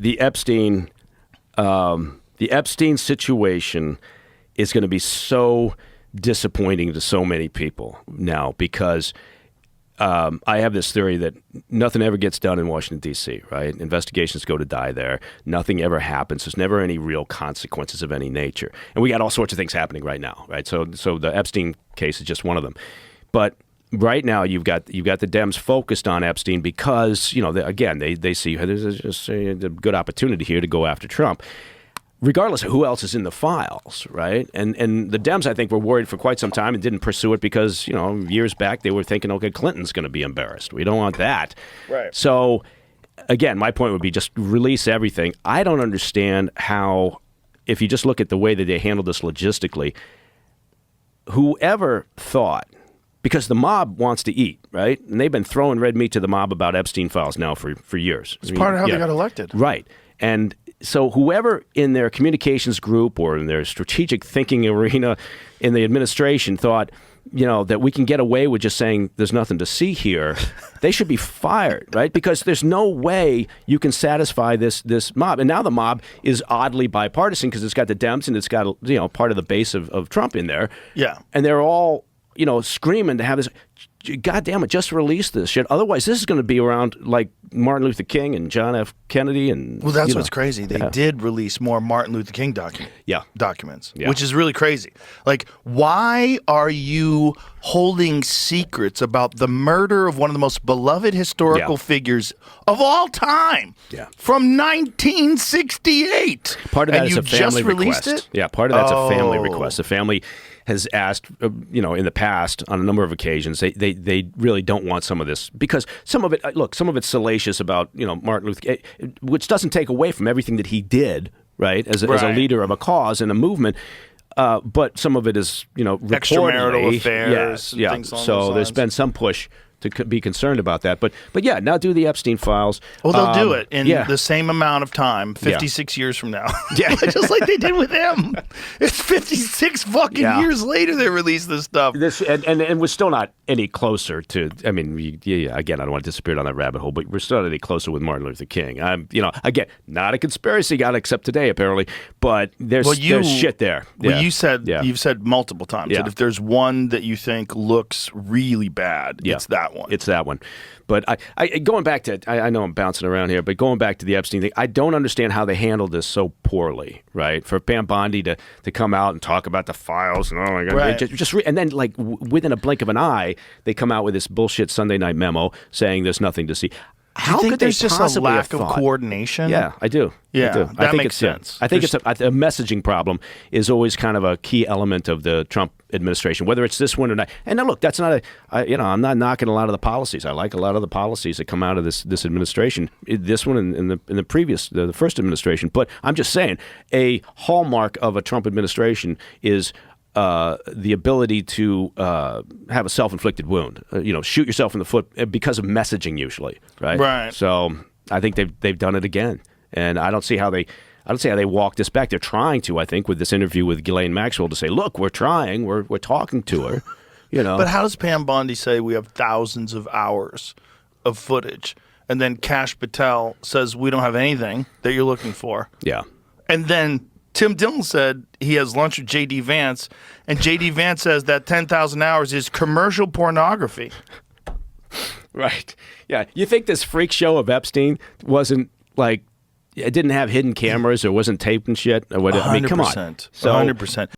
the Epstein situation is going to be so disappointing to so many people now because I have this theory that nothing ever gets done in Washington, D.C., right? Investigations go to die there. Nothing ever happens. There's never any real consequences of any nature. And we got all sorts of things happening right now, right? So the Epstein case is just one of them. But right now you've got the Dems focused on Epstein because, they see there's just a good opportunity here to go after Trump, regardless of who else is in the files, right? And the Dems, I think, were worried for quite some time and didn't pursue it because, years back they were thinking, okay, Clinton's going to be embarrassed. We don't want that. Right. So, again, my point would be just release everything. I don't understand how, if you just look at the way that they handled this logistically, whoever thought, because the mob wants to eat, right? And they've been throwing red meat to the mob about Epstein files now for years. It's part of how they got elected. Right. And so whoever in their communications group or in their strategic thinking arena in the administration thought, that we can get away with just saying there's nothing to see here, they should be fired, right? Because there's no way you can satisfy this mob. And now the mob is oddly bipartisan because it's got the Dems and it's got, part of the base of Trump in there. Yeah. And they're all, screaming to have this. God damn it, just release this shit. Otherwise, this is going to be around like Martin Luther King and John F. Kennedy. And well, that's what's crazy. They did release more Martin Luther King documents, which is really crazy. Like, why are you holding secrets about the murder of one of the most beloved historical figures of all time from 1968? Part of that is a family request. It? Yeah, part of that's a family request. The family has asked, in the past on a number of occasions, they really don't want some of this because some of it's salacious about, Martin Luther King, which doesn't take away from everything that he did, right, as a leader of a cause and a movement. But some of it is, extramarital affairs. Yeah. Things along So those there's lines. been some push to be concerned about that. But yeah, now do the Epstein files. Well, they'll do it in the same amount of time, 56 years from now. Yeah. Just like they did with him. It's 56 fucking years later they released this stuff. And we're still not any closer to, I mean, again, I don't want to disappear down that rabbit hole, but we're still not any closer with Martin Luther King. I'm, again, not a conspiracy guy except today, apparently, but there's shit there. Well, you've said multiple times that if there's one that you think looks really bad, it's that one. It's that one. But I going back to, I know I'm bouncing around here, but going back to the Epstein thing, I don't understand how they handled this so poorly, right? For Pam Bondi to come out and talk about the files and oh my God, right. And then like within a blink of an eye, they come out with this bullshit Sunday night memo saying there's nothing to see. Do you think there's just a lack of coordination? Yeah, I do. Yeah, I do. that makes sense. I think it's a messaging problem is always kind of a key element of the Trump administration, whether it's this one or not. And now look, that's not I'm not knocking a lot of the policies. I like a lot of the policies that come out of this administration. This one in the previous, the first administration. But I'm just saying, a hallmark of a Trump administration is the ability to have a self-inflicted wound, shoot yourself in the foot because of messaging usually, right? Right. So I think they've done it again, and I don't see how they walk this back. They're trying to, I think, with this interview with Ghislaine Maxwell to say, look, we're trying, we're talking to her, But how does Pam Bondi say we have thousands of hours of footage, and then Kash Patel says we don't have anything that you're looking for? Yeah. And then Tim Dillon said he has lunch with J.D. Vance, and J.D. Vance says that 10,000 hours is commercial pornography. Right. Yeah. You think this freak show of Epstein wasn't like, it didn't have hidden cameras or wasn't taped and shit? Or what? I mean, come on. 100%.